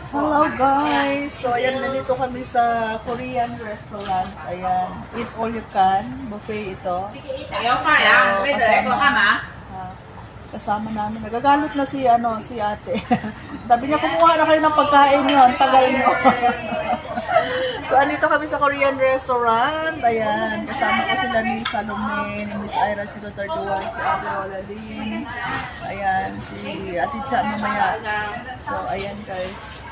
Hello guys! So ayan, nandito kami sa Korean restaurant. Ayan, eat all you can. Buffet ito. Kasama namin. Nagagalit na si ate. Sabi niya, kumuha na kayo ng pagkain niyo. Ang tagal niyo. So andito kami sa Korean restaurant. Ayan, kasama ko sila ni Salome, ni Miss Ira 031, si Ate Lola Lynn. Ayan, si Ate Cha mamaya. So ayan guys.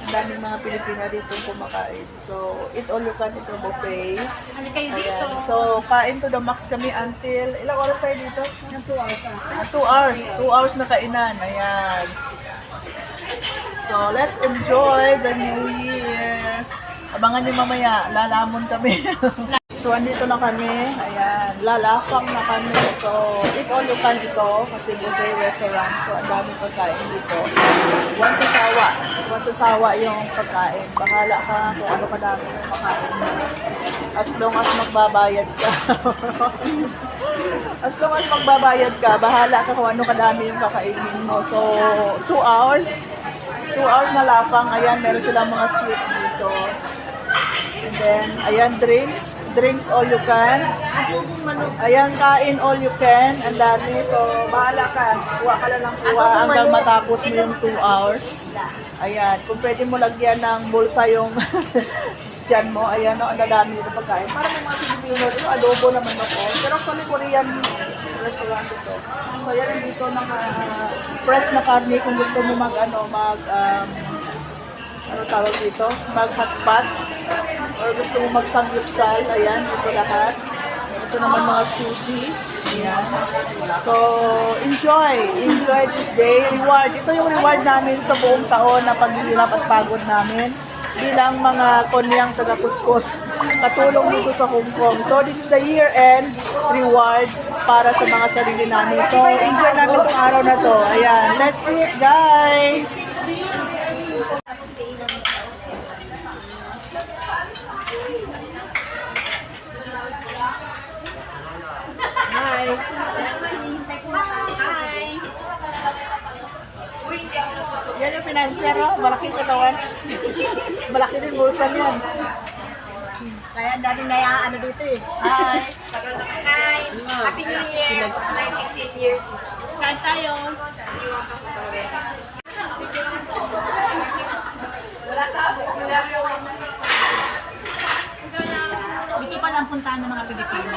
Ang daming mga Pilipina dito kumakain. So, eat all you can ito buffet. Ayan. So, kain to the max kami until, ilang oras tayo dito? 2 hours. 2 hours. 2 hours na kainan. Ayan. So, let's enjoy the new year. Abangan niyo mamaya, lalamon kami. So, andito na kami. Ayan, lalapang na kami. So, eat all you can ito kasi buffet restaurant. So, ang daming pagkain dito. Want to sawa yung pagkain. Bahala ka kung ano kadami yung makain mo. As long as magbabayad ka. As long as magbabayad ka, bahala ka kung ano kadami yung kakainin mo. So, 2 hours. 2 hours na lapang. Ayan, meron silang mga sweet dito. And then, ayan, drinks. Drinks all you can. Ayan, kain all you can. Ang dami. So, bahala ka. Kuha ka lang ng kuha hanggang matapos mo yung 2 hours. Ayan, kung pwede mo lagyan ng bulsa yung dyan mo. Ayan, ang dadami yung pagkain. Para may mga Pilipino ito, adobo naman ako. Pero actually, Korean restaurant ito. So, ayan, dito ng fresh na karne kung gusto mo ano tawag dito? Mag-hotpot. Or gusto mo mag-sangyupsal. Ayan, ito lahat. Ito naman mga sushi. Ayan. So, enjoy. Enjoy this day. Reward. Ito yung reward namin sa buong taon na paghihirap at pagod namin bilang mga konyang taga-kuskus. Katulong dito sa Hong Kong. So, this is the year-end reward para sa mga sarili namin. So, enjoy namin itong araw na to. Ayan. Let's eat, guys! Hi! Hi! Yan yung financier, oh. Malaking katawan. Malaki din bulsa niyan. Kaya ang daming ano dito eh. Hi! Hi! Happy New Year! My 16 years. Kain tayo. Dito pa lang puntahan ng mga Pilipino.